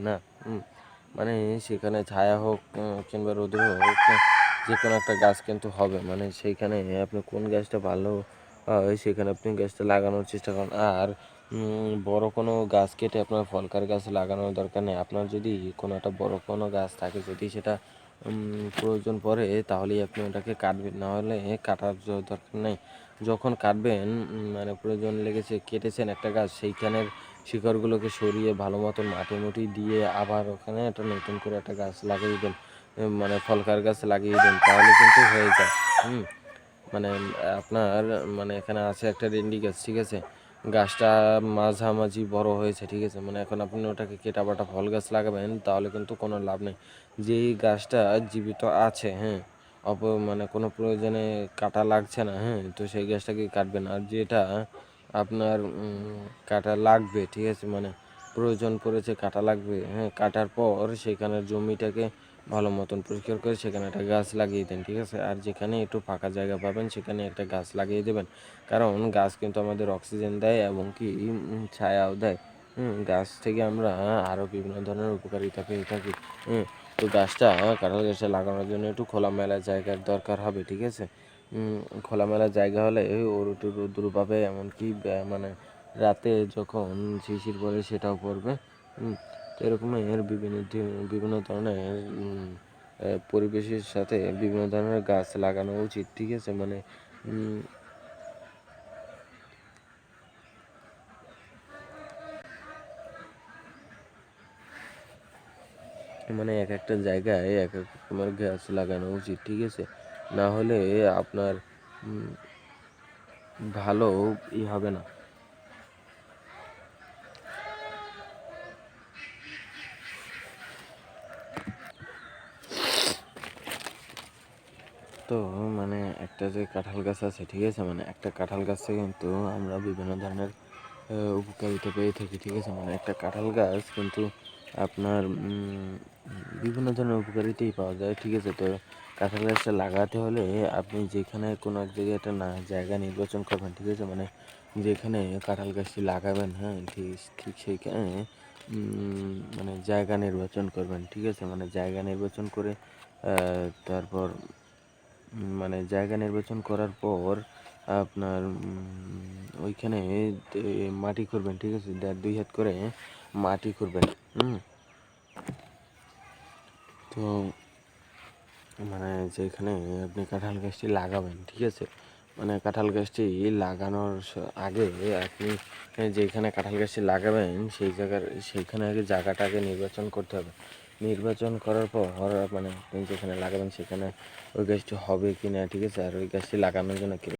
না। মানে সেখানে ছায়া হোক কিংবা রোদে হোক, যে কোনো একটা গাছ কিন্তু হবে। মানে সেইখানে আপনি কোন গাছটা ভালো হয় সেখানে আপনি গাছটা লাগানোর চেষ্টা করুন। আর বড় কোনো গাছ কেটে আপনার ফলকার গাছ লাগানোর দরকার নেই। আপনার যদি কোনো একটা বড় কোনো গাছ থাকে, যদি সেটা প্রয়োজন পড়ে তাহলেই আপনি ওটাকে কাটবেন, না হলে কাটার দরকার নেই। যখন কাটবেন মানে প্রয়োজন লেগেছে, কেটেছেন একটা গাছ, সেইখানের শিকড়গুলোকে সরিয়ে ভালো মতন মাটি দিয়ে আবার ওখানে একটা নতুন করে একটা গাছ লাগিয়ে দেন, মানে ফলকার গাছ লাগিয়ে দেন, তাহলে কিন্তু হয়ে যায়। মানে আপনার মানে এখানে আছে একটা রেন্ডি গাছ, ঠিক আছে, গাছটা মাঝামাঝি বড় হয়েছে, ঠিক আছে, মানে এখন আপনি ওটাকে কেটাবাটা ফল গাছ লাগাবেন তাহলে কিন্তু কোনো লাভ নেই। যেই গাছটা জীবিত আছে, মানে কোনো প্রয়োজনে কাটা লাগছে না, তো সেই গাছটাকে কাটবেন। আর যেটা আপনার কাটা লাগবে, ঠিক আছে, মানে প্রয়োজন পড়েছে কাটা লাগবে, কাটার পর সেখানের জমিটাকে ভালো মতন পরিষ্কার করে সেখানে একটা গাছ লাগিয়ে দেন, ঠিক আছে। আর যেখানে একটু ফাঁকা জায়গা পাবেন সেখানে একটা গাছ লাগিয়ে দেবেন, কারণ গাছ কিন্তু আমাদের অক্সিজেন দেয় এবং কি ছায়াও দেয়। গাছ থেকে আমরা আরও বিভিন্ন ধরনের উপকারিতা পেয়ে থাকি। তো গাছটা কাঁঠাল গাছটা লাগানোর জন্য একটু খোলামেলা জায়গার দরকার হবে, ঠিক আছে। খোলামেলা জায়গা হলে ওর একটু রৌদ্র পাবে, এমনকি মানে রাতে যখন শিশির পড়ে সেটাও পড়বে। তো এরকমের বিভিন্ন ধরনের পরিবেশের সাথে বিভিন্ন ধরনের গাছ লাগানো উচিত, ঠিক আছে। মানে এক একটা জায়গায় এক এক রকমের গাছ লাগানো উচিত, ঠিক আছে, না হলে আপনার ভালো হবে না। তো মানে একটা যে কাঁঠাল গাছ আছে, ঠিক আছে, মানে একটা কাঁঠাল গাছে কিন্তু আমরা বিভিন্ন ধরনের উপকারিতা পেয়ে থাকি, ঠিক আছে। মানে একটা কাঁঠাল গাছ কিন্তু আপনার বিভিন্ন ধরনের উপকারিতাই পাওয়া যায়, ঠিক আছে। তো কাঁঠাল গাছটা লাগাতে হলে আপনি যেখানে কোনো এক জায়গায় একটা জায়গা নির্বাচন করবেন, ঠিক আছে, মানে যেখানে কাঁঠাল গাছটি লাগাবেন, ঠিক ঠিক সেইখানে মানে জায়গা নির্বাচন করবেন, ঠিক আছে। মানে জায়গা নির্বাচন করে তারপর মানে জায়গা নির্বাচন করার পর আপনার ওইখানে মাটি খুঁড়বেন, ঠিক আছে, 1.5-2 হাত করে মাটি খুঁড়বেন। তো মানে যেখানে আপনি কাঁঠাল গাছটি লাগাবেন, ঠিক আছে, মানে কাঁঠাল গাছটি লাগানোর আগে আপনি যেখানে কাঁঠাল গাছটি লাগাবেন সেইখানে আগে জায়গাটাকে নির্বাচন করতে হবে। নির্বাচন করার পর মানে আপনি যেখানে লাগাবেন সেখানে ওই গাছটি হবে কি না, ঠিক আছে, আর ওই গাছটি লাগানোর জন্য